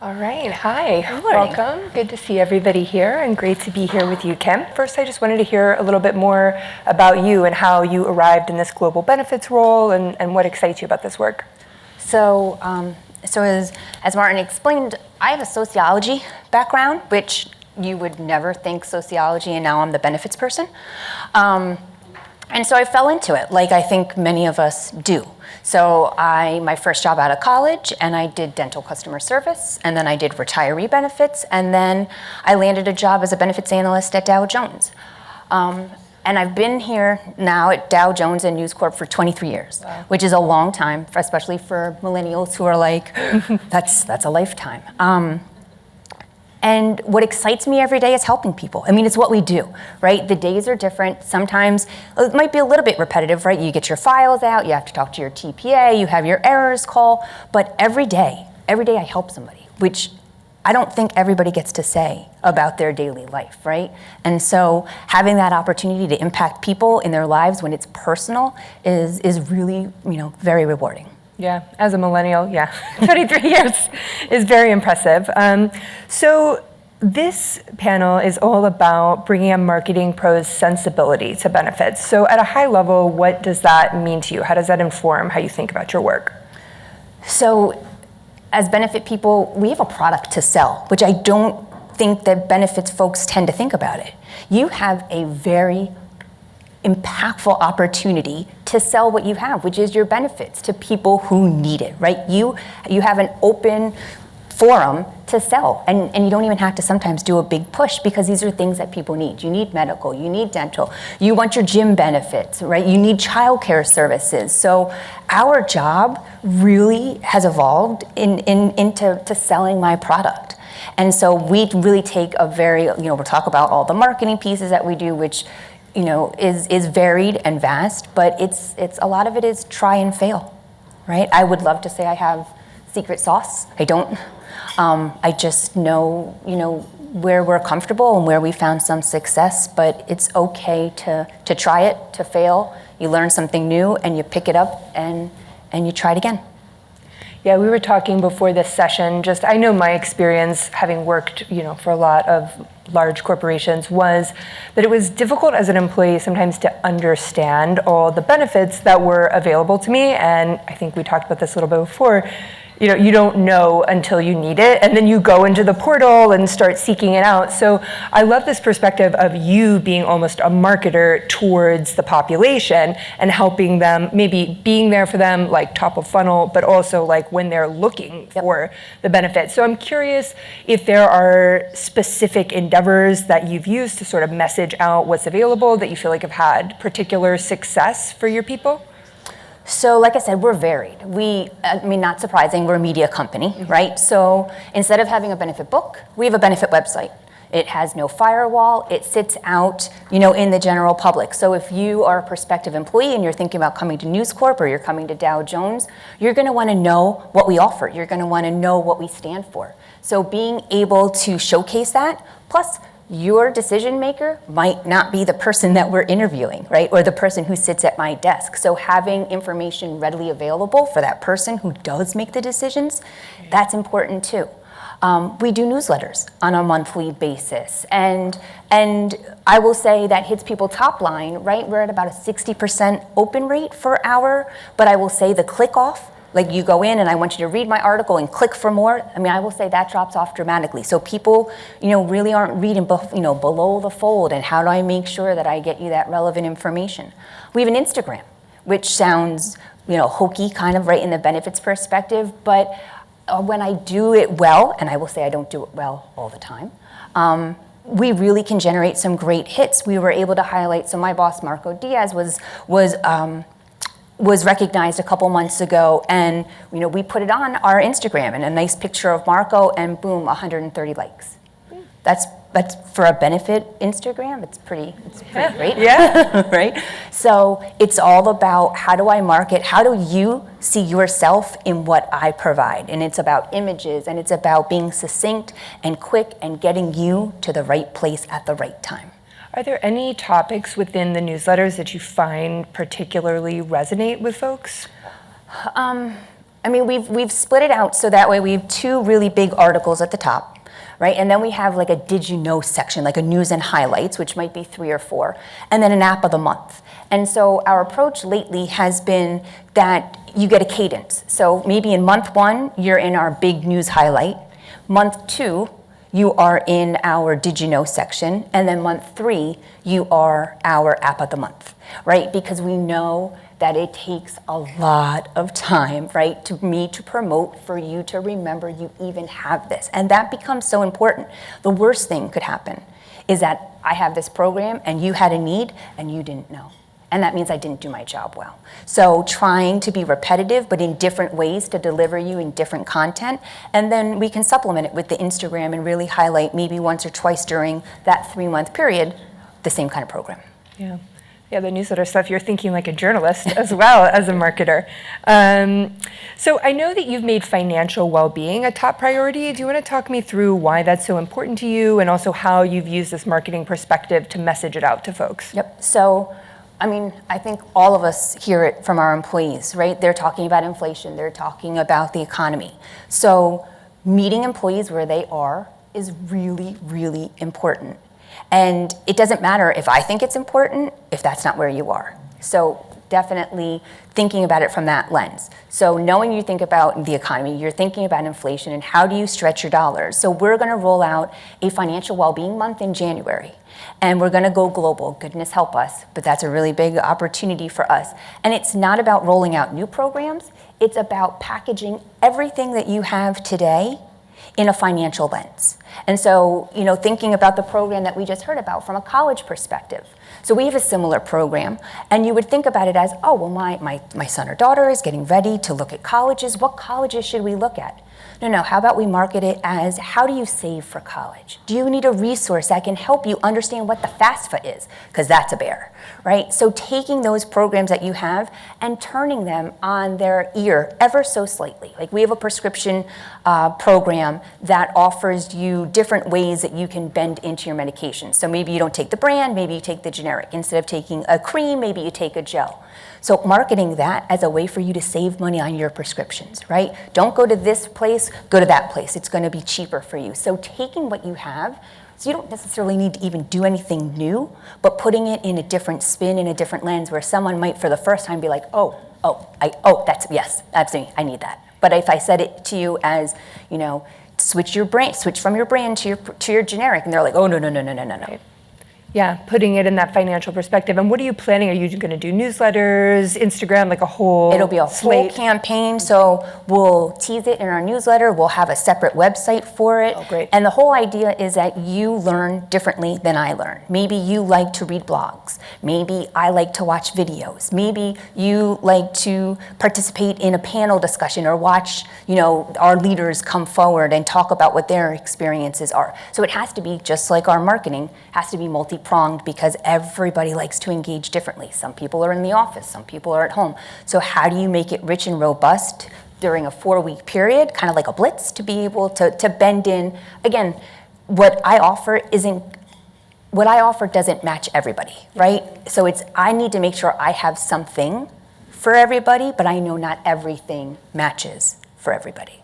All right, hi, Good morning. welcome. Good to see everybody here and great to be here with you, Kim. First, I just wanted to hear a little bit more about you and how you arrived in this global benefits role and what excites you about this work. So as Martin explained, I have a sociology background, which you would never think sociology, and now I'm the benefits person. And so I fell into it, like I think many of us do. So my first job out of college, and I did dental customer service, and then I did retiree benefits, and then I landed a job as a benefits analyst at Dow Jones. And I've been here now at Dow Jones and News Corp for 23 years, wow, which is a long time, especially for millennials who are like, that's a lifetime. And what excites me every day is helping people. I mean, it's what we do, right? The days are different. Sometimes it might be a little bit repetitive, right? You get your files out, you have to talk to your TPA, you have your errors call, but every day I help somebody, which I don't think everybody gets to say about their daily life, right? And so having that opportunity to impact people in their lives when it's personal is really, very rewarding. Yeah, as a millennial, 23 years is very impressive. So this panel is all about bringing a marketing pro's sensibility to benefits. So at a high level, what does that mean to you? How does that inform how you think about your work? So as benefit people, we have a product to sell, which I don't think that benefits folks tend to think about it. You have a very impactful opportunity to sell what you have, which is your benefits to people who need it, right? You have an open forum to sell, and you don't even have to sometimes do a big push because these are things that people need. You need medical, you need dental, you want your gym benefits, right? You need childcare services. So our job really has evolved into selling my product. And so we really take a very, we'll talk about all the marketing pieces that we do, which is varied and vast, but it's a lot of it is try and fail, right? I would love to say I have secret sauce. I don't. I just know, where we're comfortable and where we found some success, but it's okay to try it, to fail. You learn something new and you pick it up and you try it again. Yeah, we were talking before this session, I know my experience having worked, for a lot of large corporations was that it was difficult as an employee sometimes to understand all the benefits that were available to me. And I think we talked about this a little bit before. You don't know until you need it, and then you go into the portal and start seeking it out. So I love this perspective of you being almost a marketer towards the population and helping them, maybe being there for them, like top of funnel, but also like when they're looking for the benefits. So I'm curious if there are specific endeavors that you've used to sort of message out what's available that you feel like have had particular success for your people? So like I said, we're varied. Not surprising, we're a media company, right? So instead of having a benefit book, we have a benefit website. It has no firewall. It sits out, in the general public. So if you are a prospective employee and you're thinking about coming to News Corp or you're coming to Dow Jones, you're going to want to know what we offer. You're going to want to know what we stand for. So being able to showcase that, plus your decision maker might not be the person that we're interviewing, right? Or the person who sits at my desk. So having information readily available for that person who does make the decisions, that's important too. We do newsletters on a monthly basis. And I will say that hits people top line, right? We're at about a 60% open rate but I will say the click off, like you go in and I want you to read my article and click for more. I will say that drops off dramatically. So people, really aren't reading, below the fold and how do I make sure that I get you that relevant information. We have an Instagram, which sounds, hokey kind of right in the benefits perspective, but when I do it well, and I will say I don't do it well all the time, we really can generate some great hits. We were able to highlight, so my boss, Marco Diaz, was recognized a couple months ago, and we put it on our Instagram and a nice picture of Marco, and boom, 130 likes. That's for a benefit Instagram. It's pretty great. Yeah. Right? So it's all about how do I market? How do you see yourself in what I provide? And it's about images, and it's about being succinct and quick and getting you to the right place at the right time. Are there any topics within the newsletters that you find particularly resonate with folks? I mean, we've split it out so that way we have two really big articles at the top, right? And then we have like a did you know section, like a news and highlights, which might be 3 or 4, and then an app of the month. And so our approach lately has been that you get a cadence. So maybe in month 1, you're in our big news highlight. Month 2, you are in our Did You Know section, and then month 3, you are our app of the month, right? Because we know that it takes a lot of time, right, to me to promote, for you to remember you even have this. And that becomes so important. The worst thing could happen is that I have this program and you had a need and you didn't know. And that means I didn't do my job well. So trying to be repetitive, but in different ways to deliver you in different content. And then we can supplement it with the Instagram and really highlight maybe once or twice during that 3-month period, the same kind of program. Yeah. Yeah, the newsletter stuff, you're thinking like a journalist as well as a marketer. So I know that you've made financial well-being a top priority. Do you want to talk me through why that's so important to you and also how you've used this marketing perspective to message it out to folks? Yep. So, I mean, I think all of us hear it from our employees, right? They're talking about inflation. They're talking about the economy. So meeting employees where they are is really, really important. And it doesn't matter if I think it's important, if that's not where you are. So definitely thinking about it from that lens. So knowing you think about the economy, you're thinking about inflation and how do you stretch your dollars. So we're going to roll out a financial well-being month in January. And we're going to go global. Goodness help us. But that's a really big opportunity for us. And it's not about rolling out new programs. It's about packaging everything that you have today in a financial lens. And so, you know, thinking about the program that we just heard about from a college perspective. So we have a similar program, and you would think about it as, oh, well, my son or daughter is getting ready to look at colleges. What colleges should we look at? No, how about we market it as, how do you save for college? Do you need a resource that can help you understand what the FAFSA is? Because that's a bear, right? So taking those programs that you have and turning them on their ear ever so slightly. Like we have a prescription program that offers you different ways that you can bend into your medication. So maybe you don't take the brand, maybe you take the generic. Instead of taking a cream, maybe you take a gel. So marketing that as a way for you to save money on your prescriptions, right? Don't go to this place, go to that place. It's going to be cheaper for you. So taking what you have, so you don't necessarily need to even do anything new, but putting it in a different spin, in a different lens where someone might for the first time be like, that's, yes, absolutely, I need that. But if I said it to you as, you know, switch from your brand to your generic, and they're like, oh, no. Right. Yeah, putting it in that financial perspective. And what are you planning? Are you going to do newsletters, Instagram, like a whole It'll be a slate? whole campaign. So we'll tease it in our newsletter. We'll have a separate website for it. Oh, great. And the whole idea is that you learn differently than I learn. Maybe you like to read blogs. Maybe I like to watch videos. Maybe you like to participate in a panel discussion or watch, you know, our leaders come forward and talk about what their experiences are. So it has to be, just like our marketing, has to be multi-pronged because everybody likes to engage differently. Some people are in the office, some people are at home. So how do you make it rich and robust during a 4-week period, kind of like a blitz, to be able to bend in? Again, what I offer doesn't match everybody, right? So I need to make sure I have something for everybody, but I know not everything matches for everybody.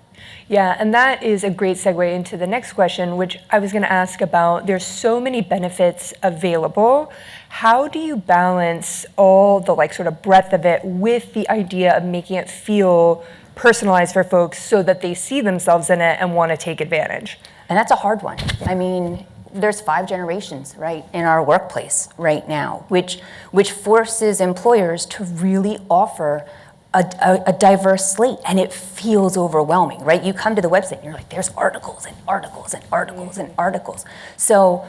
Yeah, and that is a great segue into the next question, which I was going to ask about. There's so many benefits available. How do you balance all the sort of breadth of it with the idea of making it feel personalized for folks so that they see themselves in it and want to take advantage? And that's a hard one. I mean, there's 5 generations, right, in our workplace right now, which forces employers to really offer a diverse slate, and it feels overwhelming, right? You come to the website and you're like, there's articles and articles and articles and articles. So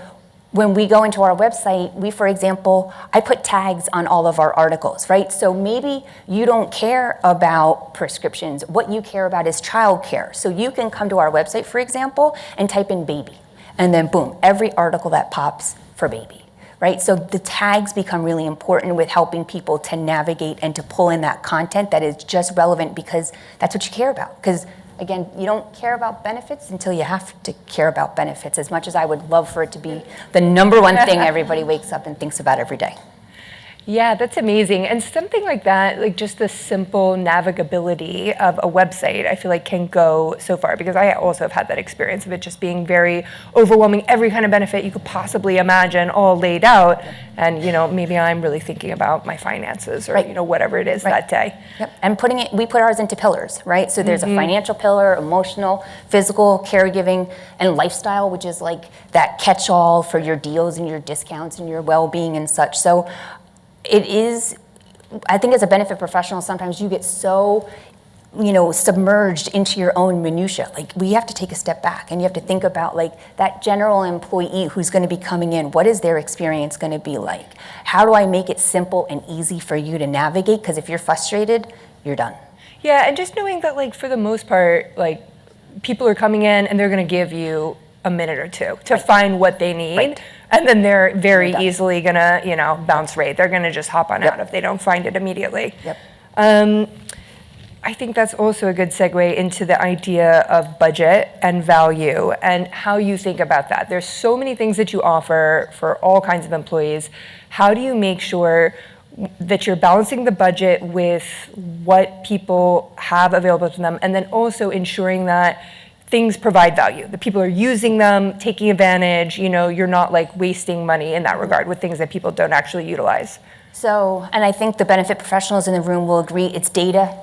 when we go into our website, for example, I put tags on all of our articles, right? So maybe you don't care about prescriptions. What you care about is childcare. So you can come to our website, for example, and type in baby, and then boom, every article that pops for baby. Right? So the tags become really important with helping people to navigate and to pull in that content that is just relevant because that's what you care about. Because again, you don't care about benefits until you have to care about benefits, as much as I would love for it to be the number one thing everybody wakes up and thinks about every day. Yeah, that's amazing. And something like that, like just the simple navigability of a website, I feel like can go so far, because I also have had that experience of it just being very overwhelming, every kind of benefit you could possibly imagine all laid out. And, maybe I'm really thinking about my finances or, Right. Whatever it is that day. Yep. And we put ours into pillars, right? So there's a financial pillar, emotional, physical, caregiving, and lifestyle, which is like that catch-all for your deals and your discounts and your well-being and such. So it is, I think as a benefit professional, sometimes you get so, submerged into your own minutia. Like, we have to take a step back and you have to think about like that general employee who's going to be coming in. What is their experience going to be like? How do I make it simple and easy for you to navigate? Because if you're frustrated, you're done. Yeah, and just knowing that, like, for the most part, like, people are coming in and they're going to give you a minute or two to find what they need. Right. And then they're very They're done. easily going to, bounce rate. They're going to just hop on out if they don't find it immediately. Yep. I think that's also a good segue into the idea of budget and value and how you think about that. There's so many things that you offer for all kinds of employees. How do you make sure that you're balancing the budget with what people have available to them, and then also ensuring that things provide value, that people are using them, taking advantage, you're not like wasting money in that regard with things that people don't actually utilize? So, and I think the benefit professionals in the room will agree, it's data,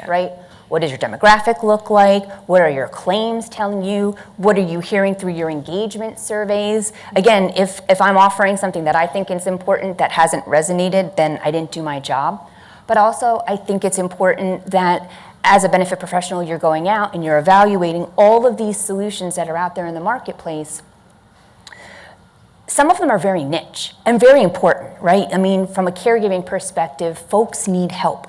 right? What does your demographic look like? What are your claims telling you? What are you hearing through your engagement surveys? Again, if I'm offering something that I think is important that hasn't resonated, then I didn't do my job. But also, I think it's important that as a benefit professional, you're going out and you're evaluating all of these solutions that are out there in the marketplace. Some of them are very niche and very important, right? I mean, from a caregiving perspective, folks need help.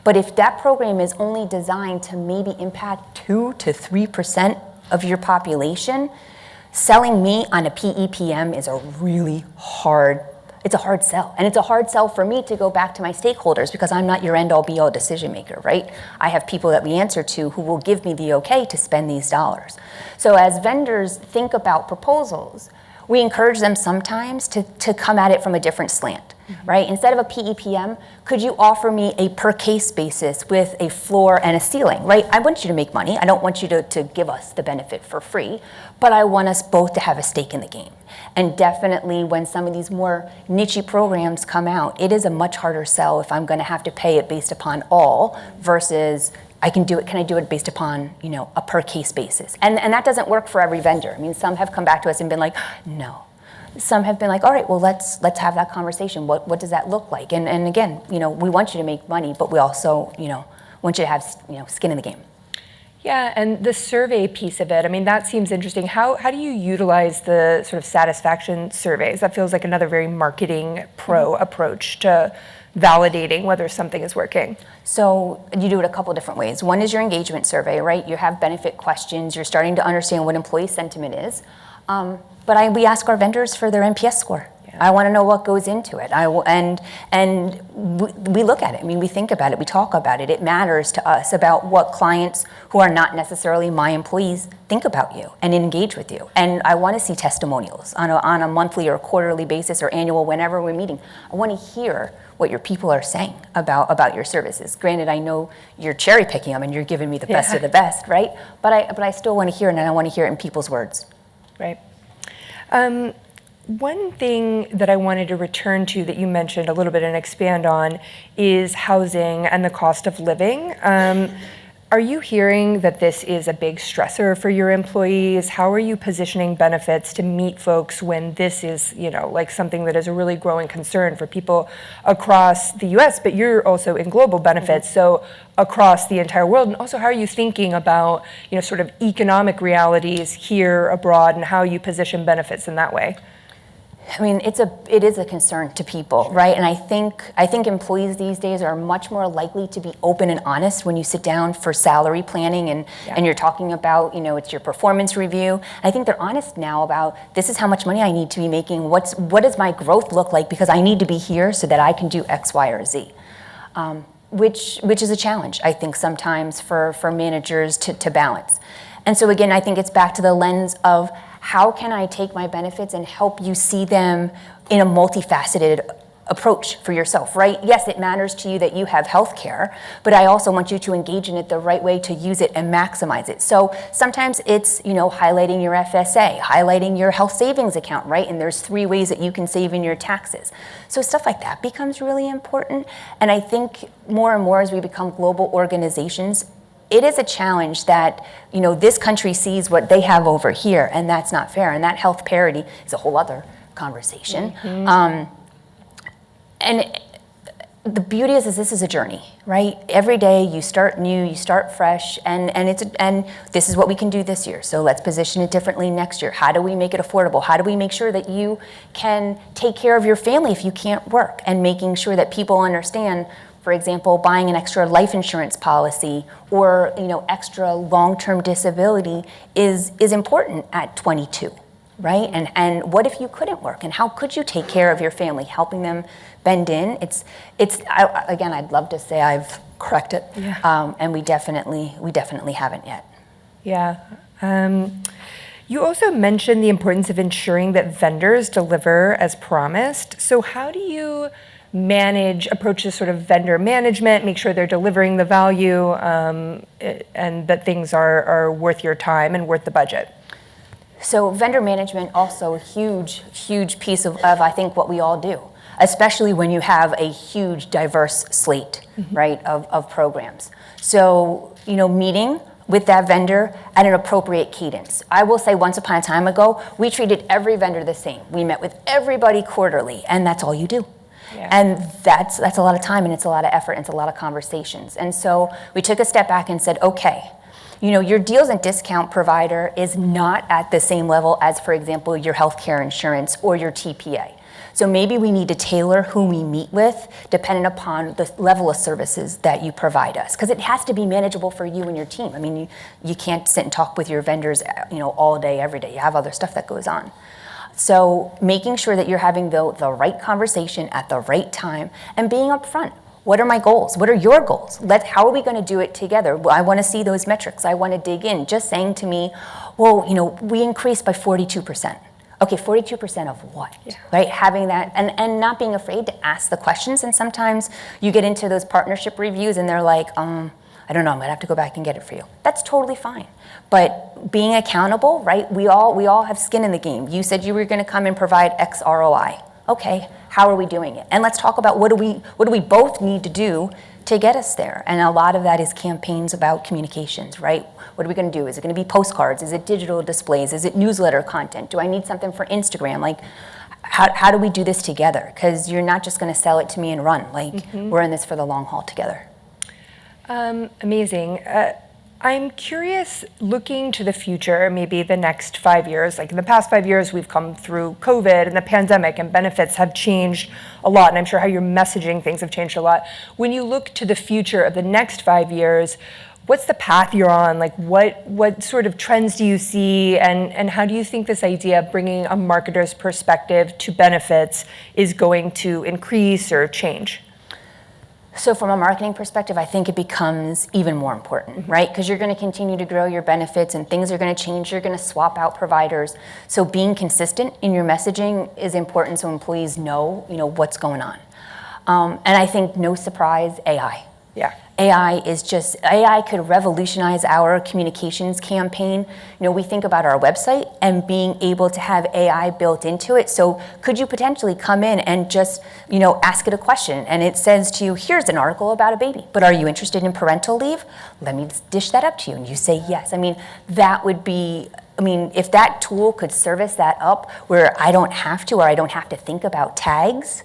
But if that program is only designed to maybe impact 2 to 3% of your population, selling me on a PEPM is a really hard sell. And it's a hard sell for me to go back to my stakeholders, because I'm not your end-all be-all decision maker, right? I have people that we answer to who will give me the okay to spend these dollars. So as vendors think about proposals, we encourage them sometimes to come at it from a different slant, right? Instead of a PEPM, could you offer me a per case basis with a floor and a ceiling, right? I want you to make money. I don't want you to give us the benefit for free, but I want us both to have a stake in the game. And definitely when some of these more niche programs come out, it is a much harder sell if I'm going to have to pay it based upon all versus can I do it based upon, a per case basis? And that doesn't work for every vendor. I mean, some have come back to us and been like, no. Some have been like, all right, well, let's have that conversation. What does that look like? And again, we want you to make money, but we also, want you to have, skin in the game. Yeah, and the survey piece of it, I mean, that seems interesting. How do you utilize the sort of satisfaction surveys? That feels like another very marketing pro approach to validating whether something is working. So you do it a couple different ways. One is your engagement survey, right? You have benefit questions. You're starting to understand what employee sentiment is. But we ask our vendors for their NPS score. Yeah. I want to know what goes into it. And we look at it. I mean, we think about it. We talk about it. It matters to us about what clients who are not necessarily my employees think about you and engage with you. And I want to see testimonials on a monthly or quarterly basis or annual, whenever we're meeting. I want to hear what your people are saying about your services. Granted, I know you're cherry picking them and you're giving me the best of the best, right? But I still want to hear it, and I want to hear it in people's words. Right. One thing that I wanted to return to that you mentioned a little bit and expand on is housing and the cost of living. Are you hearing that this is a big stressor for your employees? How are you positioning benefits to meet folks when this is, like something that is a really growing concern for people across the US, but you're also in global benefits, so across the entire world? And also, how are you thinking about, sort of economic realities here, abroad, and how you position benefits in that way? I mean, it is a concern to people, right? And I think employees these days are much more likely to be open and honest when you sit down for salary planning and you're talking about, it's your performance review. And I think they're honest now about, this is how much money I need to be making. What does my growth look like? Because I need to be here so that I can do X, Y, or Z. Which is a challenge, I think, sometimes for managers to balance. And so again, I think it's back to the lens of, how can I take my benefits and help you see them in a multifaceted approach for yourself, right? Yes, it matters to you that you have health care, but I also want you to engage in it the right way to use it and maximize it. So sometimes it's, highlighting your FSA, highlighting your health savings account, right? And there's 3 ways that you can save in your taxes. So stuff like that becomes really important. And I think more and more as we become global organizations, it is a challenge that, this country sees what they have over here, and that's not fair. And that health parity is a whole other conversation. And the beauty is this is a journey, right? Every day you start new, you start fresh, and this is what we can do this year. So let's position it differently next year. How do we make it affordable? How do we make sure that you can take care of your family if you can't work? And making sure that people understand, for example, buying an extra life insurance policy or extra long-term disability is important at 22. Right? And what if you couldn't work? And how could you take care of your family? Helping them bend in. Again, I'd love to say I've cracked it. Yeah. And we definitely haven't yet. Yeah. You also mentioned the importance of ensuring that vendors deliver as promised. So how do you approach this sort of vendor management, make sure they're delivering the value, and that things are worth your time and worth the budget? So vendor management, also a huge piece of I think what we all do, especially when you have a huge diverse slate, right, of programs. So, meeting with that vendor at an appropriate cadence. I will say once upon a time ago, we treated every vendor the same. We met with everybody quarterly, and that's all you do. Yeah. And that's a lot of time, and it's a lot of effort, and it's a lot of conversations. And so we took a step back and said, okay, your deals and discount provider is not at the same level as, for example, your healthcare insurance or your TPA. So maybe we need to tailor who we meet with depending upon the level of services that you provide us, because it has to be manageable for you and your team. I mean, you can't sit and talk with your vendors, all day, every day. You have other stuff that goes on. So making sure that you're having the right conversation at the right time and being upfront. What are my goals? What are your goals? How are we going to do it together? Well, I want to see those metrics. I want to dig in. Just saying to me, well, we increased by 42%. Okay, 42% of what? Yeah. Right? Having that and not being afraid to ask the questions. And sometimes you get into those partnership reviews and they're like, I don't know, I'm gonna have to go back and get it for you. That's totally fine. But being accountable, right? We all have skin in the game. You said you were gonna come and provide X ROI. Okay, how are we doing it? And let's talk about what do we both need to do to get us there? And a lot of that is campaigns about communications, right? What are we going to do? Is it going to be postcards? Is it digital displays? Is it newsletter content? Do I need something for Instagram? Like, how do we do this together? Because you're not just going to sell it to me and run. Like, we're in this for the long haul together. Amazing. I'm curious, looking to the future, maybe the next 5 years, like in the past 5 years, we've come through COVID and the pandemic, and benefits have changed a lot, and I'm sure how you're messaging things have changed a lot. When you look to the future of the next 5 years, what's the path you're on? Like what sort of trends do you see, and how do you think this idea of bringing a marketer's perspective to benefits is going to increase or change? So from a marketing perspective, I think it becomes even more important, right? Because you're going to continue to grow your benefits and things are going to change. You're going to swap out providers. So being consistent in your messaging is important so employees know, what's going on. And I think no surprise, AI. Yeah. AI could revolutionize our communications campaign. We think about our website and being able to have AI built into it. So could you potentially come in and just, ask it a question and it says to you, here's an article about a baby, but are you interested in parental leave? Let me dish that up to you. And you say yes. That would be, if that tool could service that up where I don't have to, or I don't have to think about tags,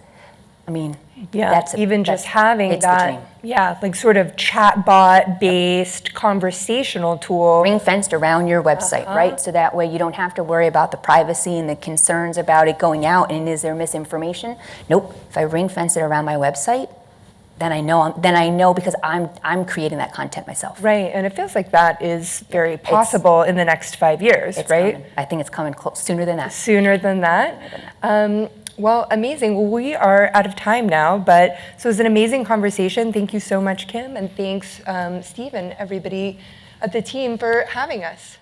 just having that, like sort of chatbot based conversational tool. Ring fenced around your website, right? So that way you don't have to worry about the privacy and the concerns about it going out and is there misinformation? Nope. If I ring fence it around my website, then I know because I'm creating that content myself. Right, and it feels like that is very possible in the next 5 years, right? Coming. I think it's coming sooner than that. Sooner than that. Well, amazing. Well, we are out of time now, so it was an amazing conversation. Thank you so much, Kim, and thanks, Steve, and everybody at the team for having us.